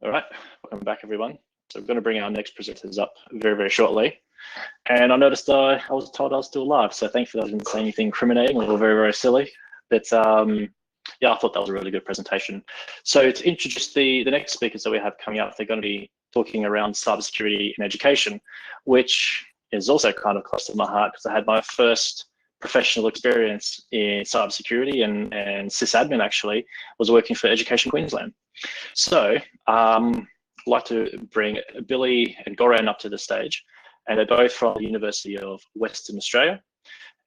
All right, welcome back, everyone. So we're going to bring our next presenters up very, very shortly. And I noticed I was told I was still live, so thankfully I didn't say anything incriminating or very, very silly. But yeah, I thought that was a really good presentation. So to introduce the next speakers that we have coming up, they're going to be talking around cybersecurity in education, which is also kind of close to my heart because I had my first professional experience in cybersecurity and sysadmin actually was working for Education Queensland. So I'd like to bring Billy and Goran up to the stage, and they're both from the University of Western Australia,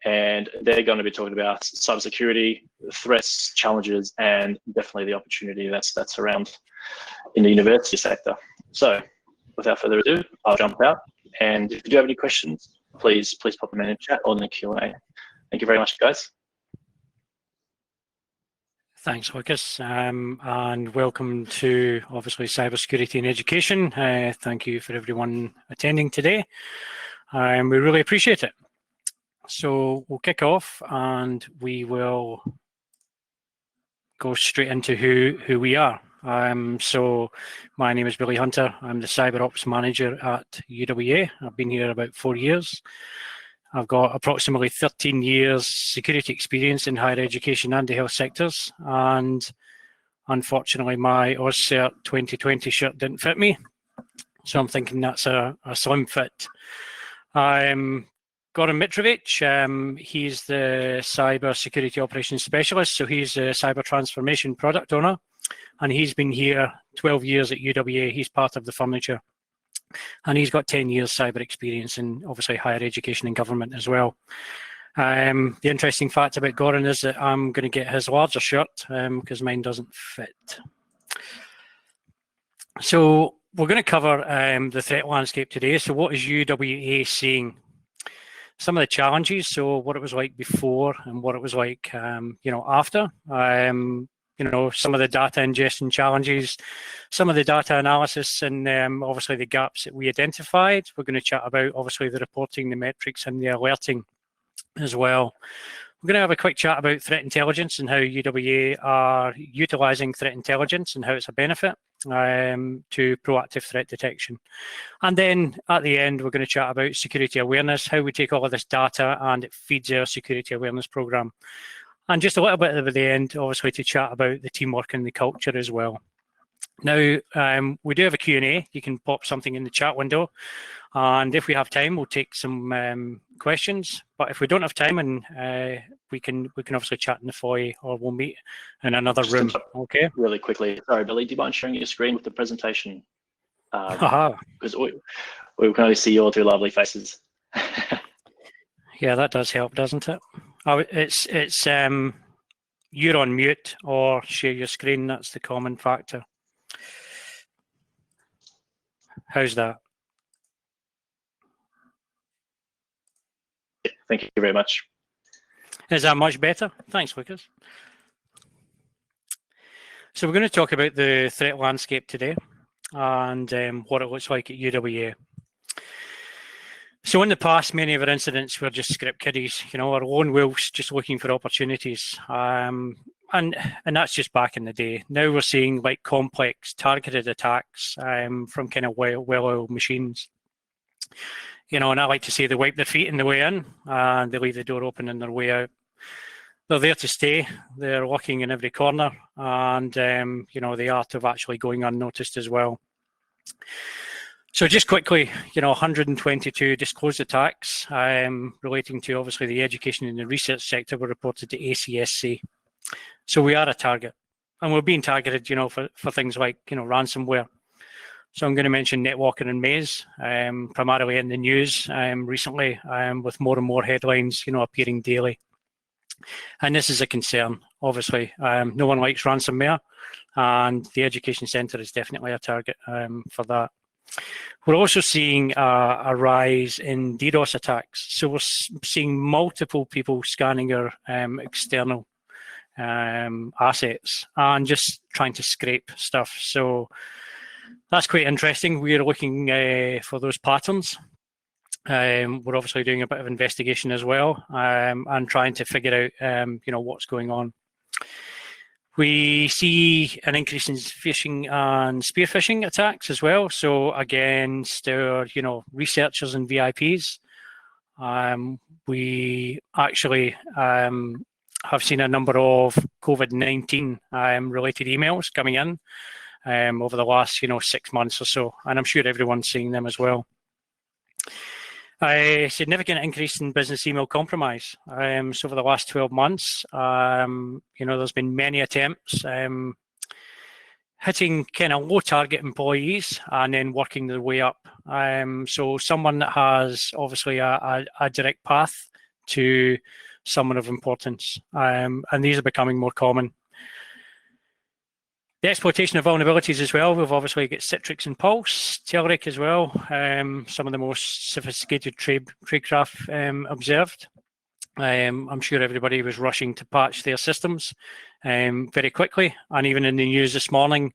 and they're going to be talking about cybersecurity, threats, challenges, and definitely the opportunity that's around in the university sector. So without further ado, I'll jump out, and if you do have any questions, please pop them in the chat or in the Q&A. Thank you very much, guys. Thanks, Lucas, and welcome to obviously cybersecurity in education. Thank you for everyone attending today. We really appreciate it. So we'll kick off and we will go straight into who we are. So my name is Billy Hunter. I'm the Cyber Ops Manager at UWA. I've been here about 4 years. I've got approximately 13 years security experience in higher education and the health sectors, and unfortunately my AusCERT 2020 shirt didn't fit me, so I'm thinking that's a slim fit. Goran Mitrovic, he's the Cyber Security Operations Specialist, so he's a Cyber Transformation Product Owner, and he's been here 12 years at UWA. He's part of the furniture. And he's got 10 years cyber experience in obviously higher education and government as well. The interesting fact about Goran is that I'm going to get his larger shirt because mine doesn't fit. So we're going to cover the threat landscape today. So what is UWA seeing? Some of the challenges, so what it was like before and what it was like after. Some of the data ingestion challenges, some of the data analysis, and obviously the gaps that we identified. We're going to chat about obviously the reporting, the metrics, and the alerting as well. We're going to have a quick chat about threat intelligence and how UWA are utilising threat intelligence and how it's a benefit to proactive threat detection. And then at the end, we're going to chat about security awareness, how we take all of this data and it feeds our security awareness programme. And just a little bit at the end, obviously, to chat about the teamwork and the culture as well. Now, we do have a Q&A. You can pop something in the chat window. And if we have time, we'll take some questions. But if we don't have time, and we can obviously chat in the foyer or we'll meet in another room. Okay. Really quickly. Sorry, Billy, do you mind sharing your screen with the presentation? Because we can only see your two lovely faces. Yeah, that does help, doesn't it? It's you're on mute or share your screen. That's the common factor. How's that? Thank you very much. Is that much better? Thanks, Lucas. So we're going to talk about the threat landscape today and what it looks like at UWA. So in the past, many of our incidents were just script kiddies, our lone wolves just looking for opportunities. And that's just back in the day. Now we're seeing like complex targeted attacks from kind of well-oiled machines. And I like to say they wipe their feet in the way in and they leave the door open in their way out. They're there to stay. They're looking in every corner and, the art of actually going unnoticed as well. So just quickly, 122 disclosed attacks relating to obviously the education and the research sector were reported to ACSC. So we are a target, and we're being targeted, for things like, ransomware. So I'm going to mention Netwalker and Maze, primarily in the news recently, with more and more headlines, appearing daily. And this is a concern, obviously. No one likes ransomware, and the education centre is definitely a target for that. We're also seeing a rise in DDoS attacks. So we're seeing multiple people scanning our external assets and just trying to scrape stuff. So that's quite interesting. We're looking for those patterns. We're obviously doing a bit of investigation as well and trying to figure out, what's going on. We see an increase in phishing and spear phishing attacks as well. So against our, researchers and VIPs, we actually have seen a number of COVID-19 related emails coming in over the last, 6 months or so, and I'm sure everyone's seeing them as well. A significant increase in business email compromise. So over the last 12 months, there's been many attempts hitting kind of low target employees and then working their way up. So someone that has obviously a direct path to someone of importance, and these are becoming more common. The exploitation of vulnerabilities as well. We've obviously got Citrix and Pulse, Telerik as well. Some of the most sophisticated tradecraft observed. I'm sure everybody was rushing to patch their systems very quickly, and even in the news this morning,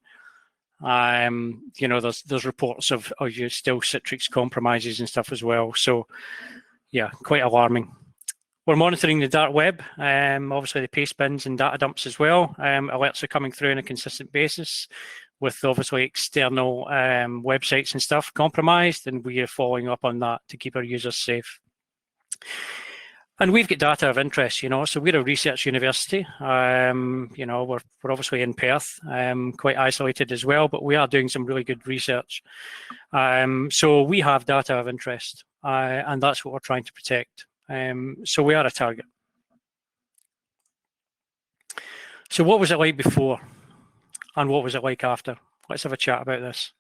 there's reports of still Citrix compromises and stuff as well. So, yeah, quite alarming. We're monitoring the dark web, obviously the paste bins and data dumps as well. Alerts are coming through on a consistent basis with obviously external websites and stuff compromised, and we are following up on that to keep our users safe. And we've got data of interest, so we're a research university. We're obviously in Perth, quite isolated as well, but we are doing some really good research. So we have data of interest, and that's what we're trying to protect. So we are a target. So what was it like before and what was it like after? Let's have a chat about this.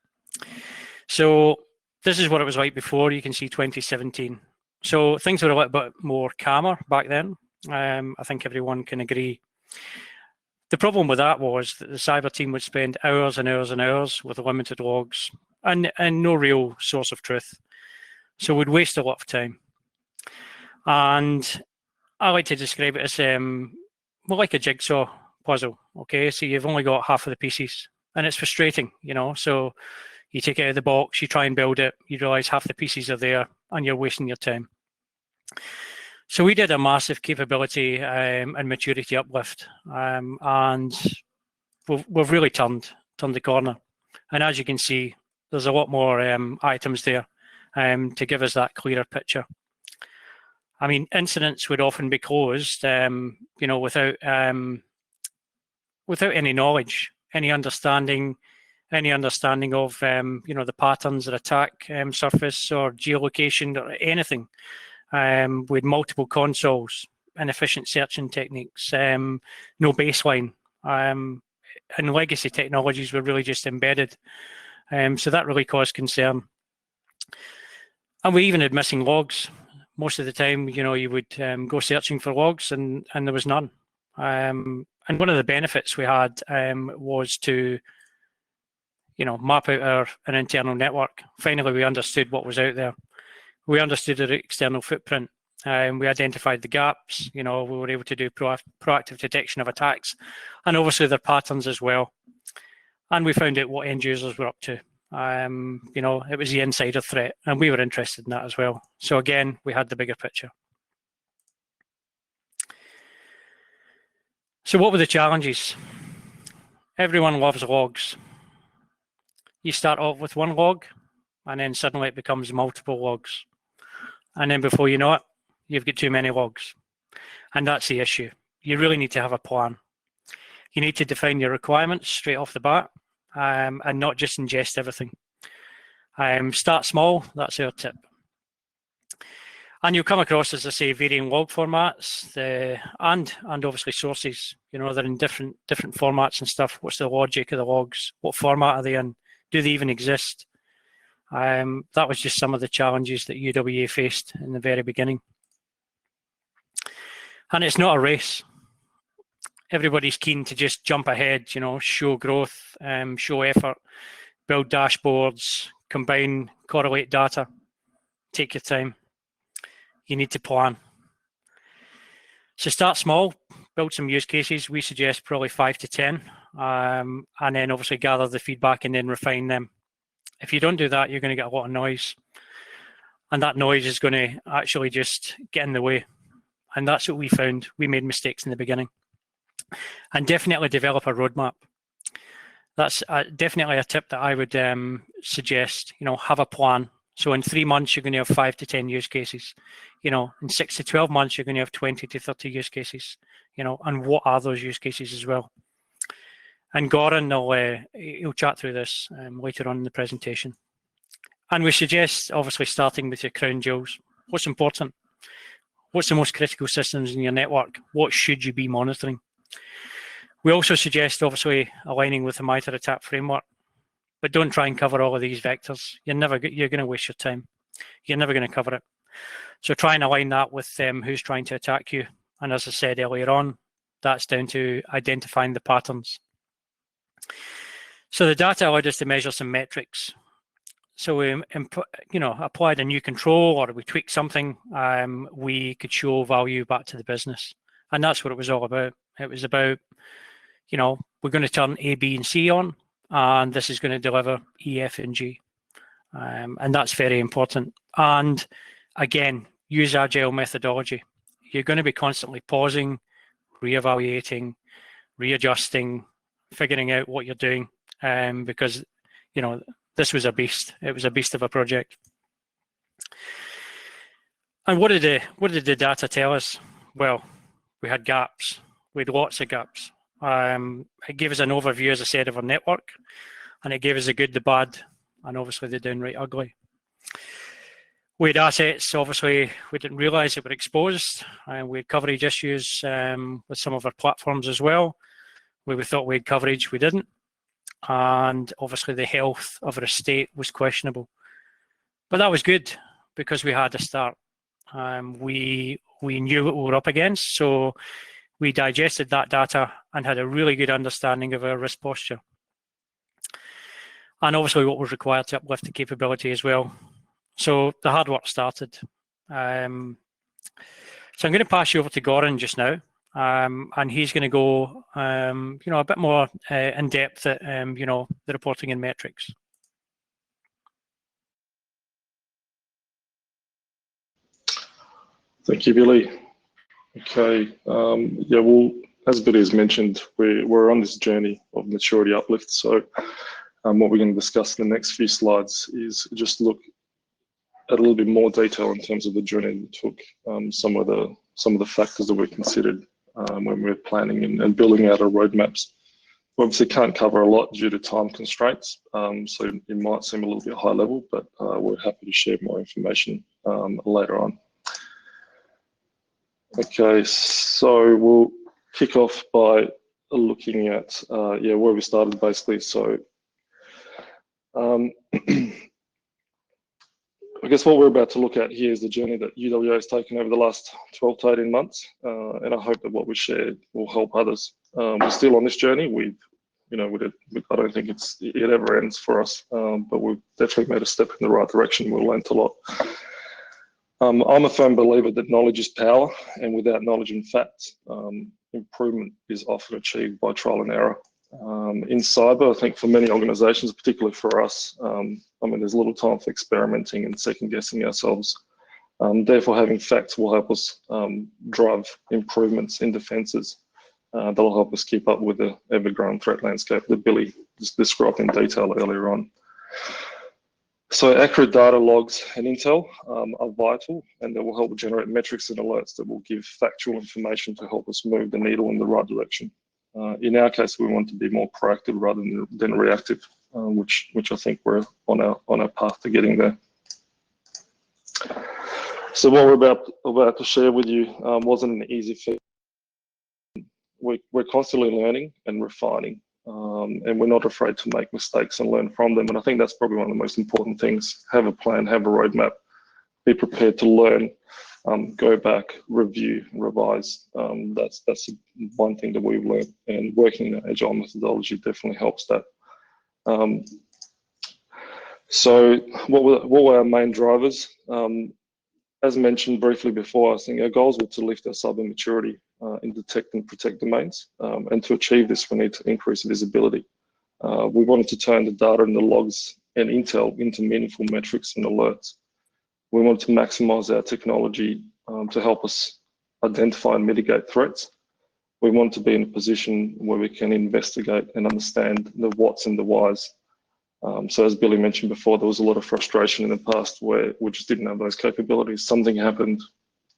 So this is what it was like before. You can see 2017. So things were a little bit more calmer back then. I think everyone can agree. The problem with that was that the cyber team would spend hours and hours and hours with limited logs and no real source of truth. So we'd waste a lot of time. And I like to describe it as more like a jigsaw puzzle. Okay, so you've only got half of the pieces, and it's frustrating, So you take it out of the box, you try and build it, you realise half the pieces are there, and you're wasting your time. So we did a massive capability and maturity uplift, and we've really turned the corner. And as you can see, there's a lot more items there to give us that clearer picture. I mean, incidents would often be closed, without any knowledge, any understanding of, the patterns of attack surface or geolocation or anything. With multiple consoles, inefficient searching techniques, no baseline, and legacy technologies were really just embedded. So that really caused concern. And we even had missing logs. Most of the time, you would go searching for logs and there was none. And one of the benefits we had was to, map out an internal network. Finally, we understood what was out there. We understood our external footprint. We identified the gaps. We were able to do proactive detection of attacks and obviously their patterns as well. And we found out what end users were up to. It was the insider threat, and we were interested in that as well. So again, we had the bigger picture. So what were the challenges? Everyone loves logs. You start off with one log, and then suddenly it becomes multiple logs. And then before you know it, you've got too many logs. And that's the issue. You really need to have a plan. You need to define your requirements straight off the bat. And not just ingest everything. Start small, that's our tip. And you'll come across, as I say, varying log formats and obviously sources. They're in different formats and stuff. What's the logic of the logs? What format are they in? Do they even exist? That was just some of the challenges that UWA faced in the very beginning. And it's not a race. Everybody's keen to just jump ahead, show growth, show effort, build dashboards, combine, correlate data. Take your time. You need to plan. So start small, build some use cases. We suggest probably 5 to 10, and then obviously gather the feedback and then refine them. If you don't do that, you're going to get a lot of noise. And that noise is going to actually just get in the way. And that's what we found. We made mistakes in the beginning. And definitely develop a roadmap. That's definitely a tip that I would suggest. Have a plan. So in 3 months, you're going to have 5 to 10 use cases. In 6 to 12 months, you're going to have 20 to 30 use cases. And what are those use cases as well? And Goran, he'll chat through this later on in the presentation. And we suggest, obviously, starting with your crown jewels. What's important? What's the most critical systems in your network? What should you be monitoring? We also suggest, obviously, aligning with the MITRE ATT&CK framework, but don't try and cover all of these vectors. You're going to waste your time. You're never going to cover it. So try and align that with who's trying to attack you. And as I said earlier on, that's down to identifying the patterns. So the data allowed us to measure some metrics. So we, applied a new control, or we tweaked something. We could show value back to the business, and that's what it was all about. It was about, we're going to turn A, B, and C on, and this is going to deliver E, F, and G, and that's very important. And again, use agile methodology. You're going to be constantly pausing, reevaluating, readjusting, figuring out what you're doing, because this was a beast. It was a beast of a project. And what did the data tell us? Well, we had gaps. We had lots of gaps. It gave us an overview, as I said, of our network, and it gave us the good, the bad, and obviously the downright ugly. We had assets, obviously, we didn't realise that were exposed, and we had coverage issues with some of our platforms as well. We thought we had coverage, we didn't. And obviously the health of our estate was questionable. But that was good, because we had a start. We knew what we were up against, so we digested that data and had a really good understanding of our risk posture. And obviously what was required to uplift the capability as well. So the hard work started. So I'm going to pass you over to Goran just now. And he's going to go, a bit more in depth at, the reporting and metrics. Thank you, Billy. Okay, well, as Billy has mentioned, we're on this journey of maturity uplift. So what we're going to discuss in the next few slides is just look at a little bit more detail in terms of the journey we took, some of the factors that we considered when we're planning and building out our roadmaps. We obviously can't cover a lot due to time constraints, so it might seem a little bit high level, but we're happy to share more information later on. Okay, so we'll kick off by looking at where we started basically. So I guess what we're about to look at here is the journey that UWA has taken over the last 12 to 18 months, and I hope that what we shared will help others. We're still on this journey. I don't think it ever ends for us, but we've definitely made a step in the right direction. We've learned a lot. I'm a firm believer that knowledge is power, and without knowledge and facts, improvement is often achieved by trial and error. In cyber, I think for many organizations, particularly for us, there's little time for experimenting and second guessing ourselves. Therefore, having facts will help us drive improvements in defenses. That'll help us keep up with the ever-growing threat landscape that Billy just described in detail earlier on. So accurate data, logs, and intel are vital, and they will help generate metrics and alerts that will give factual information to help us move the needle in the right direction. In our case, we want to be more proactive rather than reactive, which I think we're on our path to getting there. So what we're about to share with you wasn't an easy feat. We're constantly learning and refining, and we're not afraid to make mistakes and learn from them. And I think that's probably one of the most important things. Have a plan, have a roadmap, be prepared to learn, go back, review, revise. That's one thing that we've learned, and working in an agile methodology definitely helps that. So what were our main drivers? As mentioned briefly before, I think our goals were to lift our cyber maturity in detect and protect domains. And to achieve this, we need to increase visibility. We wanted to turn the data and the logs and intel into meaningful metrics and alerts. We wanted to maximize our technology to help us identify and mitigate threats. we want to be in a position where we can investigate and understand the whats and the whys. So as Billy mentioned before, there was a lot of frustration in the past where we just didn't have those capabilities. Something happened,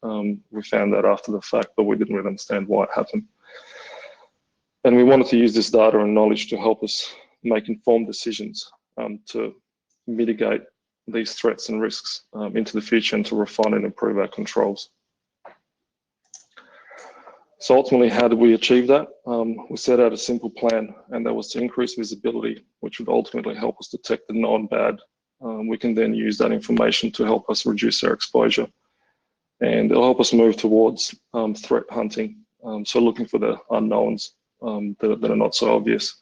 we found that after the fact, but we didn't really understand why it happened. And we wanted to use this data and knowledge to help us make informed decisions to mitigate these threats and risks into the future and to refine and improve our controls. So ultimately, how did we achieve that? We set out a simple plan, and that was to increase visibility, which would ultimately help us detect the known bad. We can then use that information to help us reduce our exposure. And it'll help us move towards threat hunting, so looking for the unknowns that are not so obvious.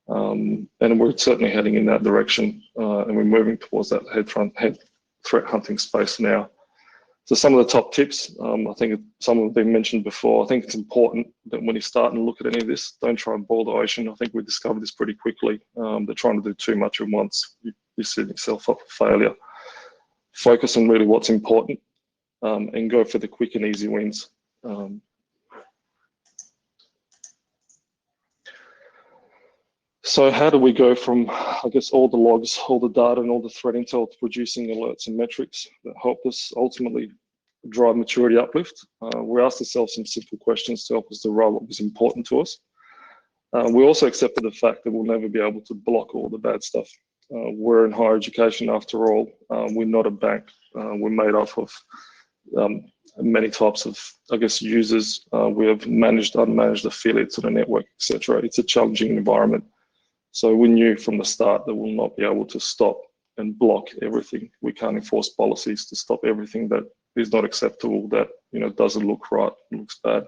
And we're certainly heading in that direction, and we're moving towards that head threat hunting space now. So some of the top tips, I think some have been mentioned before. I think it's important that when you start and look at any of this, don't try and boil the ocean. I think we discovered this pretty quickly. They're trying to do too much at once. You're setting yourself up for failure. Focus on really what's important and go for the quick and easy wins. So how do we go from, I guess, all the logs, all the data and all the threat intel to producing alerts and metrics that help us ultimately drive maturity uplift? We asked ourselves some simple questions to help us derive what was important to us. We also accepted the fact that we'll never be able to block all the bad stuff. We're in higher education after all. We're not a bank. We're made up of many types of, I guess, users. We have managed, unmanaged affiliates on a network, etc. It's a challenging environment. So we knew from the start that we'll not be able to stop and block everything. We can't enforce policies to stop everything that is not acceptable, that doesn't look right, looks bad.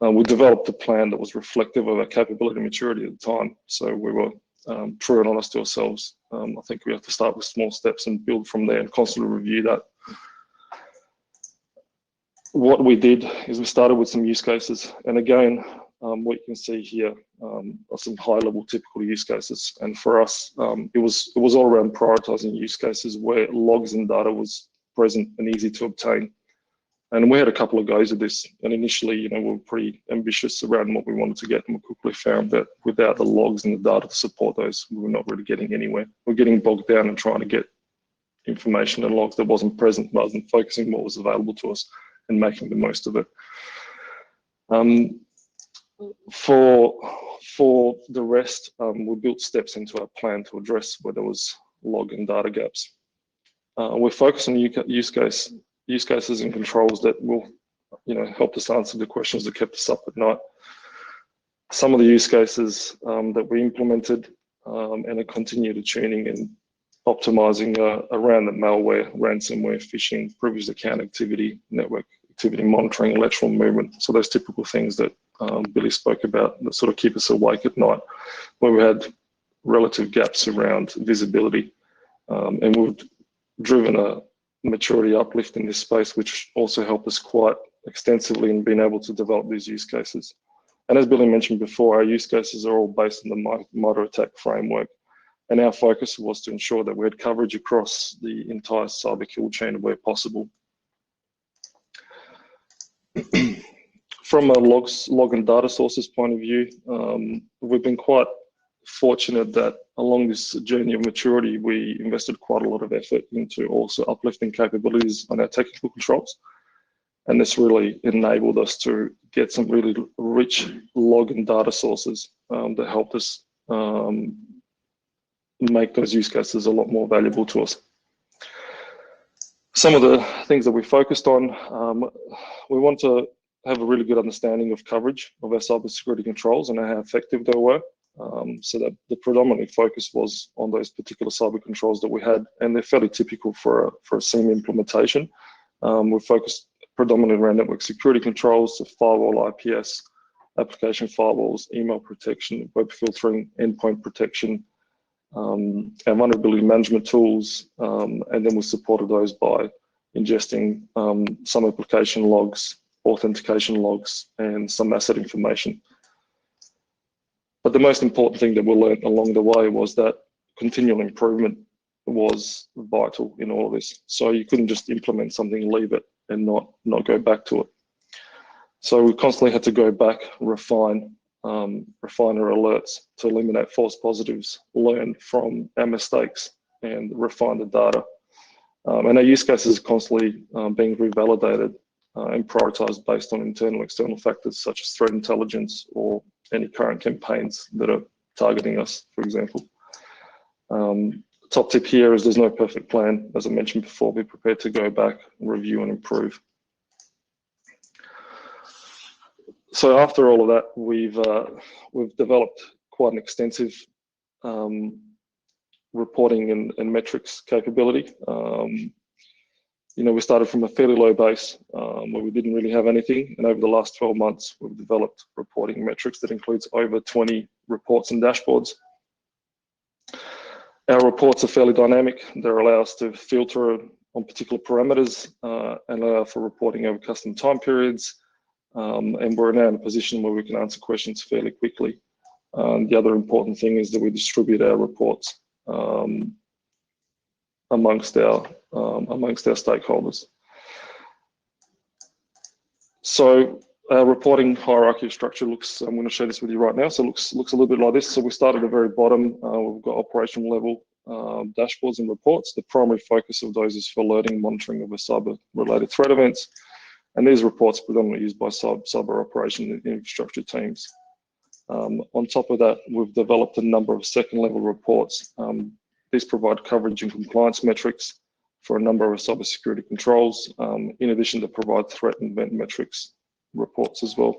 We developed a plan that was reflective of our capability and maturity at the time. So we were true and honest to ourselves. I think we have to start with small steps and build from there and constantly review that. What we did is we started with some use cases, and again, what you can see here are some high-level typical use cases. And for us, it was all around prioritizing use cases where logs and data was present and easy to obtain. And we had a couple of goes at this. And initially, we were pretty ambitious around what we wanted to get, and we quickly found that without the logs and the data to support those, we were not really getting anywhere. We're getting bogged down and trying to get information and logs that wasn't present, rather than focusing what was available to us and making the most of it. For the rest, we built steps into our plan to address where there was log and data gaps. We're focused on use cases and controls that will, help us answer the questions that kept us up at night. Some of the use cases that we implemented and are continued tuning and optimizing around the malware, ransomware, phishing, privileged account activity, network activity monitoring, lateral movement. So those typical things that Billy spoke about that sort of keep us awake at night, where we had relative gaps around visibility. And we've driven a maturity uplift in this space, which also helped us quite extensively in being able to develop these use cases. And as Billy mentioned before, our use cases are all based on the MITRE ATT&CK framework. And our focus was to ensure that we had coverage across the entire cyber kill chain where possible. From a log and data sources point of view, we've been quite fortunate that along this journey of maturity, we invested quite a lot of effort into also uplifting capabilities on our technical controls. And this really enabled us to get some really rich log and data sources that helped us make those use cases a lot more valuable to us. Some of the things that we focused on, we want to have a really good understanding of coverage of our cybersecurity controls and how effective they were. So that the predominant focus was on those particular cyber controls that we had, and they're fairly typical for a SIEM implementation. We're focused predominantly around network security controls, so firewall, IPS, application firewalls, email protection, web filtering, endpoint protection, and vulnerability management tools, and then we supported those by ingesting some application logs, authentication logs, and some asset information. But the most important thing that we learned along the way was that continual improvement was vital in all of this. So you couldn't just implement something, leave it, and not go back to it. So we constantly had to go back, refine our alerts to eliminate false positives, learn from our mistakes, and refine the data. And our use cases are constantly being revalidated and prioritized based on internal and external factors such as threat intelligence or any current campaigns that are targeting us, for example. Top tip here is there's no perfect plan. As I mentioned before, be prepared to go back, review and improve. So after all of that, we've developed quite an extensive reporting and metrics capability. You know, we started from a fairly low base where we didn't really have anything, and over the last 12 months, we've developed reporting metrics that includes over 20 reports and dashboards. Our reports are fairly dynamic. They allow us to filter on particular parameters and allow for reporting over custom time periods. And we're now in a position where we can answer questions fairly quickly. The other important thing is that we distribute our reports amongst our stakeholders. So our reporting hierarchy structure looks, I'm going to share this with you right now, so it looks a little bit like this. So we start at the very bottom. We've got operational level dashboards and reports. The primary focus of those is for alerting and monitoring of cyber-related threat events. And these reports are predominantly used by cyber operation and infrastructure teams. On top of that, we've developed a number of second-level reports. These provide coverage and compliance metrics for a number of cybersecurity controls, in addition to provide threat and event metrics reports as well.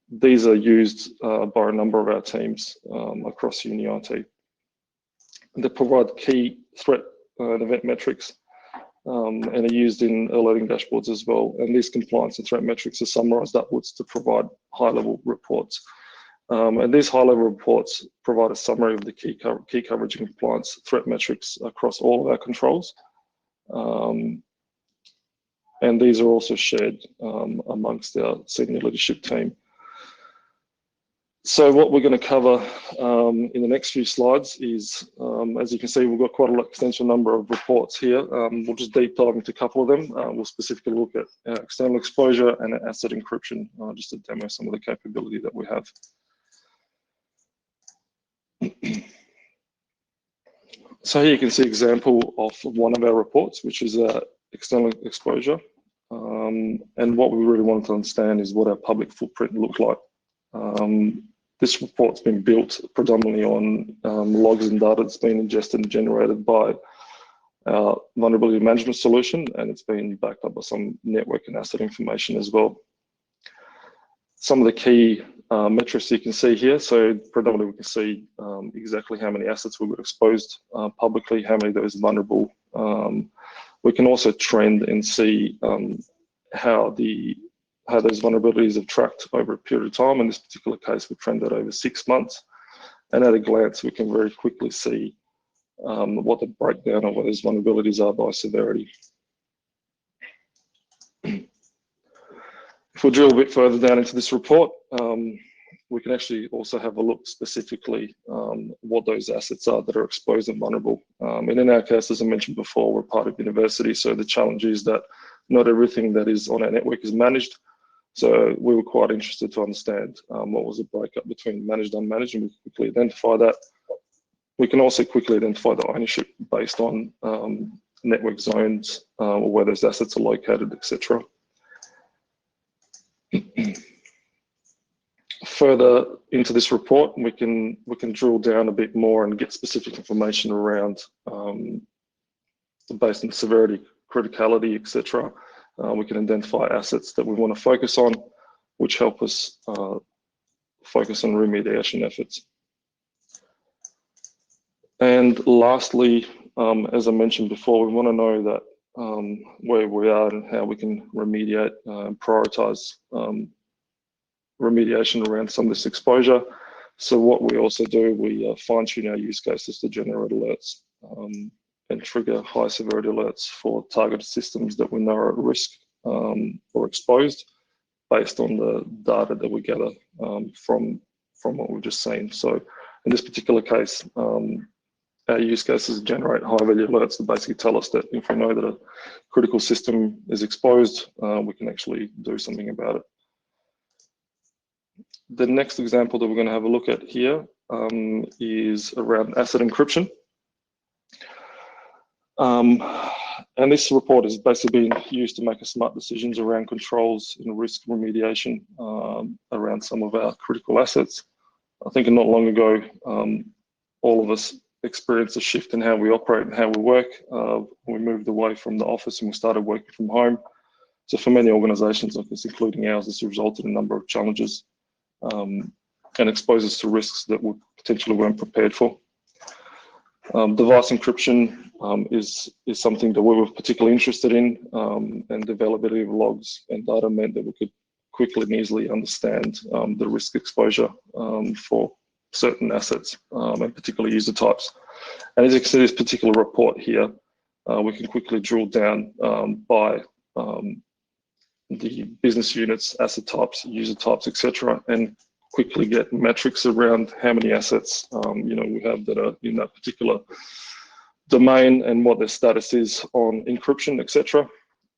These are used by a number of our teams across UniIT. They provide key threat and event metrics and are used in alerting dashboards as well. And these compliance and threat metrics are summarized upwards to provide high-level reports. And these high-level reports provide a summary of the key coverage and compliance threat metrics across all of our controls. And these are also shared amongst our senior leadership team. So what we're going to cover in the next few slides is, as you can see, we've got quite an extensive number of reports here. We'll just deep dive into a couple of them. We'll specifically look at external exposure and asset encryption, just to demo some of the capability that we have. So here you can see an example of one of our reports, which is external exposure. And what we really wanted to understand is what our public footprint looked like. This report's been built predominantly on logs and data that's been ingested and generated by our vulnerability management solution, and it's been backed up by some network and asset information as well. Some of the key metrics you can see here. So predominantly we can see exactly how many assets we've got exposed publicly, how many of those are vulnerable. We can also trend and see how those vulnerabilities have tracked over a period of time. In this particular case, we trended over 6 months. And at a glance, we can very quickly see what the breakdown of what those vulnerabilities are by severity. If we drill a bit further down into this report, we can actually also have a look specifically what those assets are that are exposed and vulnerable. And in our case, as I mentioned before, we're part of university, so the challenge is that not everything that is on our network is managed. So we were quite interested to understand what was the breakup between managed and unmanaged, and we quickly identify that. We can also quickly identify the ownership based on network zones or where those assets are located, etc. Further into this report, we can drill down a bit more and get specific information around based on severity, criticality, etc. We can identify assets that we want to focus on, which help us focus on remediation efforts. And lastly, as I mentioned before, we want to know that where we are and how we can remediate and prioritize remediation around some of this exposure. So what we also do, we fine-tune our use cases to generate alerts and trigger high severity alerts for targeted systems that we know are at risk or exposed based on the data that we gather from what we've just seen. So in this particular case, our use cases generate high value alerts that basically tell us that if we know that a critical system is exposed, we can actually do something about it. The next example that we're going to have a look at here is around asset encryption. And this report is basically being used to make smart decisions around controls and risk remediation around some of our critical assets. I think not long ago, all of us experienced a shift in how we operate and how we work. We moved away from the office and we started working from home. So for many organizations, like this, including ours, this resulted in a number of challenges and exposes us to risks that we potentially weren't prepared for. Device encryption is something that we were particularly interested in, and the availability of logs and data meant that we could quickly and easily understand the risk exposure for certain assets and particular user types. And as you can see, this particular report here, we can quickly drill down by the business units, asset types, user types, etc., and quickly get metrics around how many assets we have that are in that particular domain and what their status is on encryption, etc.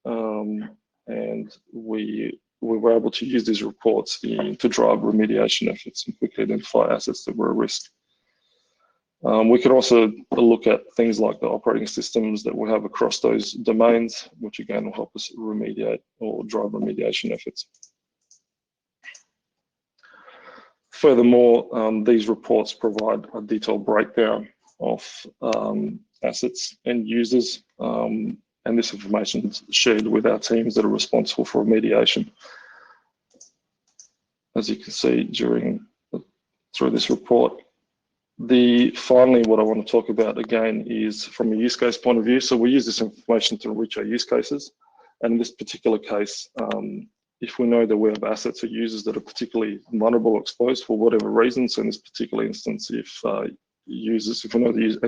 And we were able to use these reports to drive remediation efforts and quickly identify assets that were at risk. We can also look at things like the operating systems that we have across those domains, which again will help us remediate or drive remediation efforts. Furthermore, these reports provide a detailed breakdown of assets and users, and this information is shared with our teams that are responsible for remediation. As you can see through this report. Finally, what I want to talk about again is from a use case point of view. So we use this information to reach our use cases. And in this particular case, if we know that we have assets or users that are particularly vulnerable or exposed for whatever reason, so in this particular instance, if we know the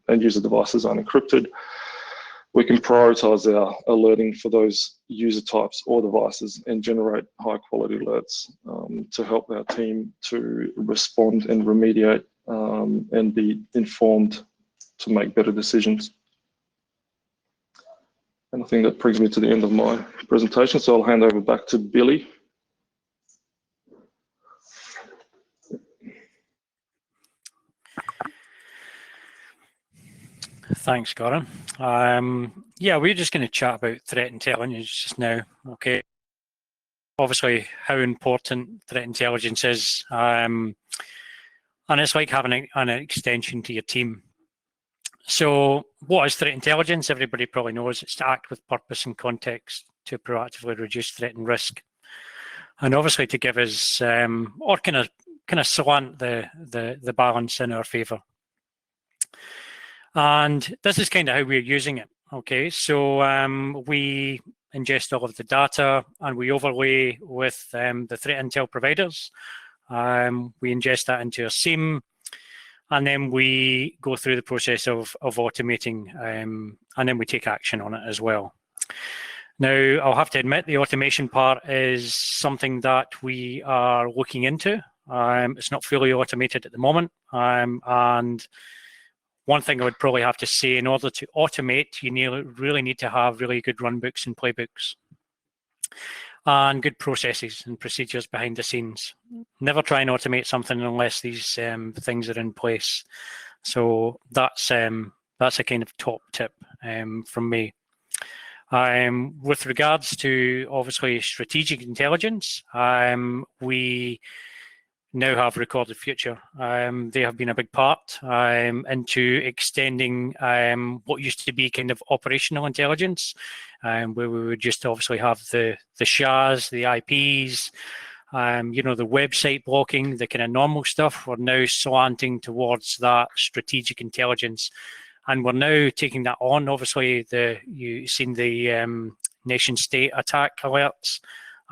end user devices aren't encrypted, we can prioritize our alerting for those user types or devices and generate high quality alerts to help our team to respond and remediate and be informed to make better decisions. And I think that brings me to the end of my presentation, so I'll hand over back to Billy. Thanks, Goran. Yeah, we're just going to chat about threat intelligence just now. Okay. Obviously, how important threat intelligence is, and it's like having an extension to your team. So, what is threat intelligence? Everybody probably knows it's to act with purpose and context to proactively reduce threat and risk, and obviously to give us or kind of slant the balance in our favour. And this is kind of how we're using it. Okay, so we ingest all of the data and we overlay with the threat intel providers. We ingest that into a SIEM, and then we go through the process of automating, and then we take action on it as well. Now, I'll have to admit the automation part is something that we are looking into. It's not fully automated at the moment, and one thing I would probably have to say, in order to automate, you really need to have really good runbooks and playbooks and good processes and procedures behind the scenes. Never try and automate something unless these things are in place. So that's a kind of top tip from me. With regards to obviously strategic intelligence, we now have Recorded Future. They have been a big part into extending what used to be kind of operational intelligence, where we would just obviously have the SHAs, the IPs, the website blocking, the kind of normal stuff. We're now slanting towards that strategic intelligence, and we're now taking that on. Obviously, you've seen the nation state attack alerts.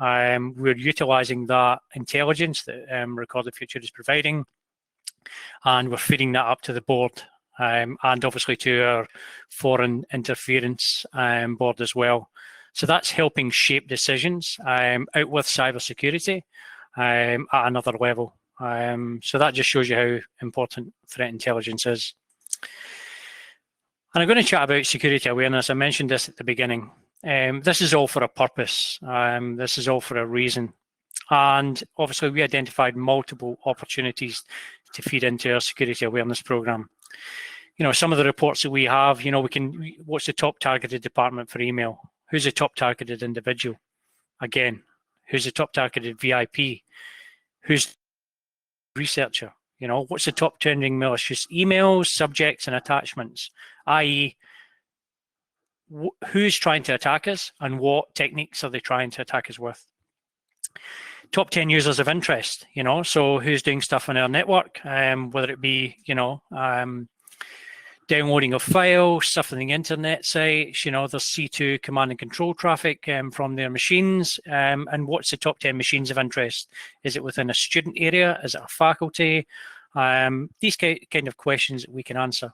We're utilising that intelligence that Recorded Future is providing, and we're feeding that up to the board and obviously to our foreign interference board as well. So that's helping shape decisions out with cybersecurity at another level. So that just shows you how important threat intelligence is. And I'm going to chat about security awareness. I mentioned this at the beginning. This is all for a purpose. This is all for a reason. And obviously, we identified multiple opportunities to feed into our security awareness program. Some of the reports that we have, what's the top targeted department for email? Who's the top targeted individual? Again, who's the top targeted VIP? Who's researcher? What's the top trending malicious emails, subjects, and attachments? I.e., who's trying to attack us and what techniques are they trying to attack us with? Top 10 users of interest, so who's doing stuff on our network, whether it be, downloading of files, surfing internet sites, there's C2 command and control traffic from their machines, and what's the top 10 machines of interest? Is it within a student area? Is it a faculty? These kind of questions that we can answer.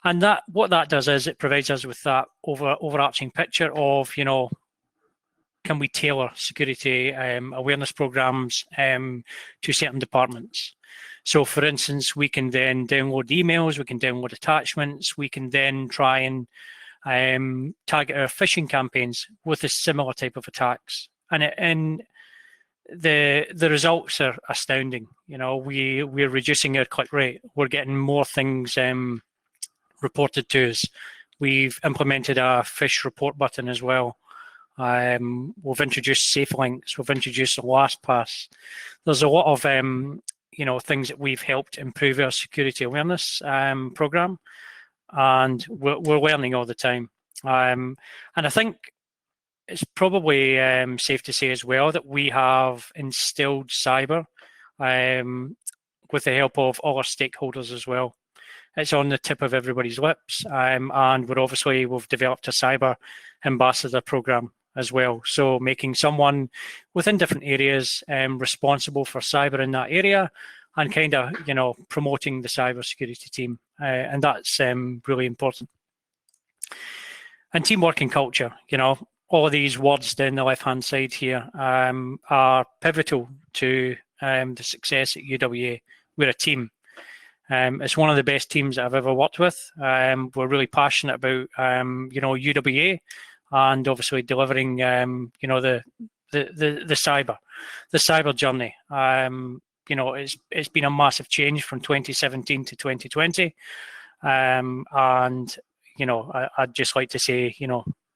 And what that does is it provides us with that overarching picture of, can we tailor security awareness programs to certain departments? So, for instance, we can then download emails, we can download attachments, we can then try and target our phishing campaigns with a similar type of attacks. And the results are astounding. We're reducing our click rate. We're getting more things reported to us. We've implemented a phish report button as well. We've introduced safe links. We've introduced LastPass. There's a lot of things that we've helped improve our security awareness program, and we're learning all the time. And I think it's probably safe to say as well that we have instilled cyber with the help of all our stakeholders as well. It's on the tip of everybody's lips, and we've developed a cyber ambassador program as well. So making someone within different areas responsible for cyber in that area, and kind of promoting the cyber security team, and that's really important. And teamwork and culture, all of these words down the left hand side here are pivotal to the success at UWA. We're a team. It's one of the best teams that I've ever worked with. We're really passionate about UWA, and obviously delivering the cyber journey. It's been a massive change from 2017 to 2020, and I'd just like to say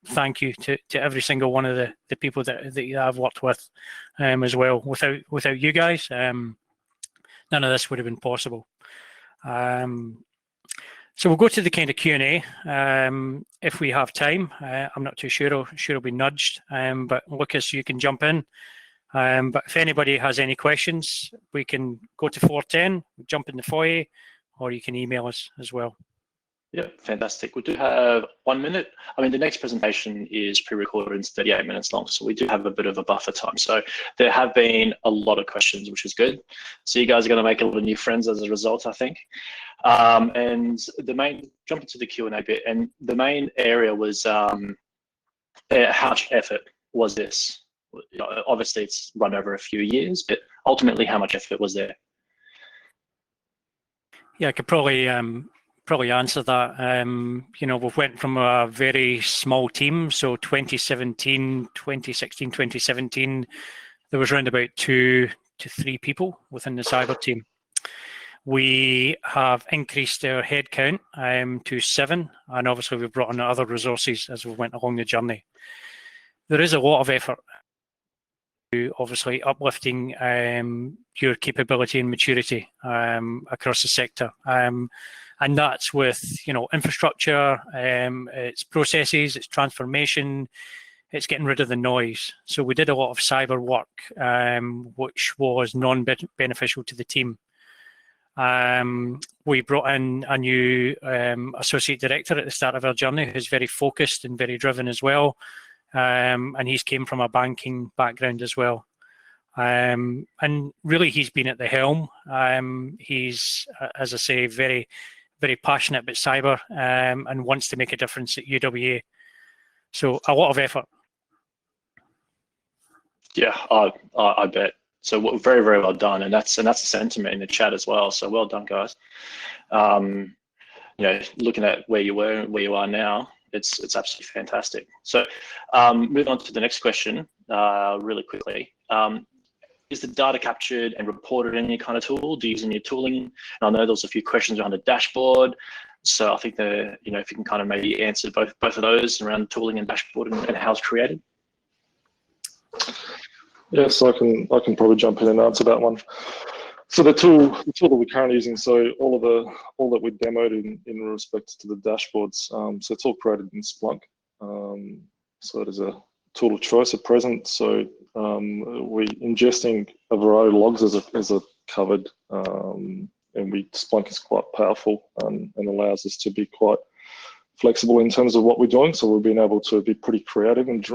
thank you to every single one of the people that I've worked with as well. Without you guys, none of this would have been possible. So we'll go to the kind of Q&A if we have time. I'm not too sure. I'll be nudged, but Lucas, you can jump in. But if anybody has any questions, we can go to 410, jump in the foyer, or you can email us as well. Yeah, fantastic. We do have 1 minute. I mean, the next presentation is pre-recorded and it's 38 minutes long, so we do have a bit of a buffer time. So there have been a lot of questions, which is good. So you guys are going to make a lot of new friends as a result, I think. And jump into the Q&A bit, and the main area was how much effort was this? Obviously, it's run over a few years, but ultimately, how much effort was there? Yeah, I could probably answer that. We've went from a very small team. So 2016, 2017, there was around about 2 to 3 people within the cyber team. We have increased our headcount to 7, and obviously we've brought on other resources as we went along the journey. There is a lot of effort to obviously uplifting your capability and maturity across the sector. And that's with infrastructure, it's processes, it's transformation, it's getting rid of the noise. So we did a lot of cyber work, which was non-beneficial to the team. We brought in a new associate director at the start of our journey, who's very focused and very driven as well. And he's came from a banking background as well. And really, he's been at the helm. He's, as I say, very, very passionate about cyber and wants to make a difference at UWA. So a lot of effort. Yeah, I bet. So very, very well done, and that's a sentiment in the chat as well. So well done, guys. You know, looking at where you were and where you are now, it's absolutely fantastic. So moving on to the next question really quickly. Is the data captured and reported in any kind of tool? Do you use any tooling? And I know there's a few questions around the dashboard. So I think you know, if you can kind of maybe answer both of those around tooling and dashboard and how it's created. Yes, I can probably jump in and answer that one. So the tool that we're currently using, so all that we demoed in respect to the dashboards, so it's all created in Splunk. So it is a tool of choice at present. So we're ingesting a variety of logs as a covered, and Splunk is quite powerful and allows us to be quite flexible in terms of what we're doing. So we've been able to be pretty creative and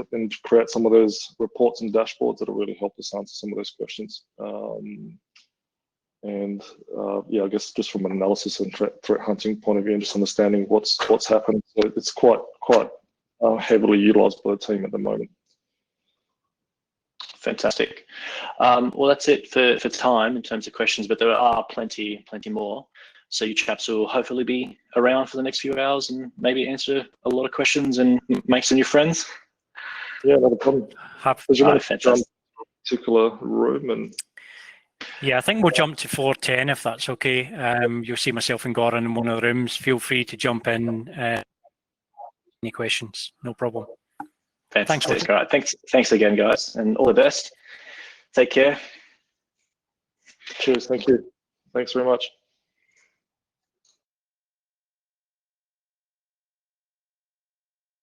create some of those reports and dashboards that will really help us answer some of those questions. Yeah, I guess just from an analysis and threat hunting point of view, and just understanding what's happening. So it's quite heavily utilized by the team at the moment. Fantastic. Well, that's it for time in terms of questions, but there are plenty more. So you chaps will hopefully be around for the next few hours and maybe answer a lot of questions and make some new friends. Yeah, not a problem. Fantastic. Particular room and. Yeah, I think we'll jump to 410 if that's okay. You'll see myself and Goran in one of the rooms. Feel free to jump in. Any questions? No problem. Fantastic. Thanks. All right. Thanks again, guys, and all the best. Take care. Cheers. Thank you. Thanks very much.